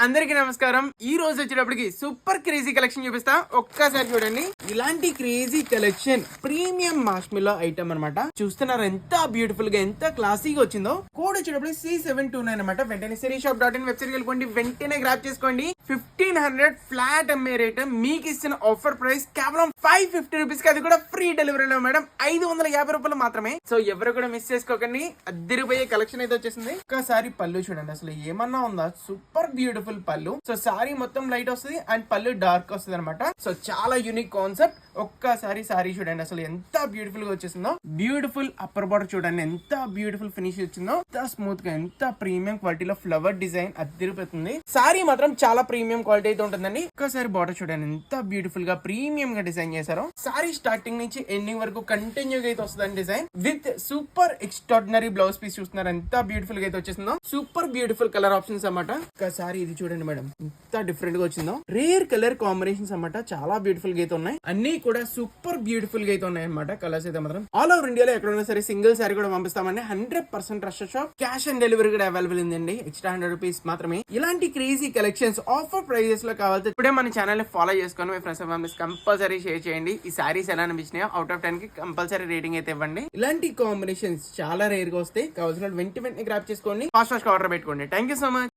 అందరికీ నమస్కారం. ఈ రోజు వచ్చేటప్పటికి సూపర్ క్రేజీ కలెక్షన్ చూపిస్తా. ఒక్కసారి చూడండి. ఇలాంటి క్రేజీ కలెక్షన్ ప్రీమియం మార్ష్మెల్లో ఐటమ్ అన్నమాట. చూస్తున్నారు ఎంత బ్యూటిఫుల్ గా, ఎంత క్లాసీగా వచ్చిందో. కోడ్ వచ్చేటప్పుడు C729 అనమాట. వెంటనే SiriShop.in వెబ్సైట్ వెళ్ళిపోండి, వెంటనే గ్రాప్ చేసుకోండి. 1500 ఫ్లాట్ అమ్మే రేట్. మీకు ఇస్తున్న ఆఫర్ ప్రైస్ కేవలం 550 రూపీస్ కి, అది కూడా ఫ్రీ డెలివరీలో మేడం. 550 రూపాయలు మాత్రమే. సో ఎవరు కూడా మిస్ చేసుకోకండి. అద్దరిపోయే కలెక్షన్ అయితే వచ్చేసింది. ఒక్కసారి పళ్ళు చూడండి, అసలు ఏమన్నా ఉందా. సూపర్ బ్యూటిఫుల్ పళ్ళు. సో సారీ మొత్తం లైట్ వస్తుంది అండ్ పళ్ళు డార్క్ వస్తుంది అనమాట. సో చాలా యూనిక్ కాన్సెప్ట్. ఒక్కసారి సారీ చూడండి, అసలు ఎంత బ్యూటిఫుల్ గా వచ్చేసిందో. బ్యూటిఫుల్ అప్పర్ బార్డర్ చూడండి, ఎంత బ్యూటిఫుల్ ఫినిష్ వచ్చిందో. ఎంత స్మూత్ గా, ఎంత ప్రీమియం క్వాలిటీలో ఫ్లవర్ డిజైన్ అద్దరిపోతుంది. సారీ మాత్రం చాలా ప్రీమియం క్వాలిటీ అయితే ఉంటుందండి. ఒక్కసారి బార్డర్ చూడండి, ఎంత బ్యూటిఫుల్ గా ప్రీమియం గా డిజైన్ చేశారు. సారీ స్టార్టింగ్ నుంచి ఎండింగ్ వరకు కంటిన్యూగా అయితే వస్తుంది design with super extraordinary blouse piece. చూస్తున్నారు ఎంత బ్యూటిఫుల్ గా అయితే వచ్చేసిందో. సూపర్ బ్యూటిఫుల్ కలర్ ఆప్షన్స్ అన్నమాట. ఒకసారి ఇది చూడండి మేడం, ఎంత డిఫరెంట్ గా వచ్చిందో. రేర్ కలర్ కాంబినేషన్స్ అన్నమాట. చాలా బ్యూటిఫుల్ గా అయితే ఉన్నాయి. అన్ని కూడా సూపర్ బ్యూటిఫుల్ గా అయితే ఉన్నాయి అన్నమాట. కలర్స్ అయితే మాత్రం ఆల్ ఓవర్ ఇండియాలో ఎక్కడైనా సరే సింగిల్ సారీ కూడా పంపిస్తామండి. 100% trusted shop. Cash on delivery కూడా అవైలబుల్ ఉందండి. ఎక్స్ట్రా 100 రూపీస్ మాత్రమే. ఇలాంటి క్రేజీ కలెక్షన్స్ ఆఫర్ ప్రైజెస్ లో కావాలి. ఇప్పుడే మన ఛానల్ ని ఫాలో చేసుకొని మీ friends and families compulsory share చేయండి. ఈ సారీస్ ఎలా అనిపించినాయో అవుట్ ఆఫ్ 10 కి కంపల్సరీ రేటింగ్ అయితే ఇవ్వండి. ఇలాంటి కాంబినేషన్స్ చాలా రేర్ గా వస్తాయి. కావాల్సిన వెంటనే గ్రాప్ చేసుకోండి. ఫాస్ట్ ఆర్డర్ పెట్టుకోండి. Thank you so much.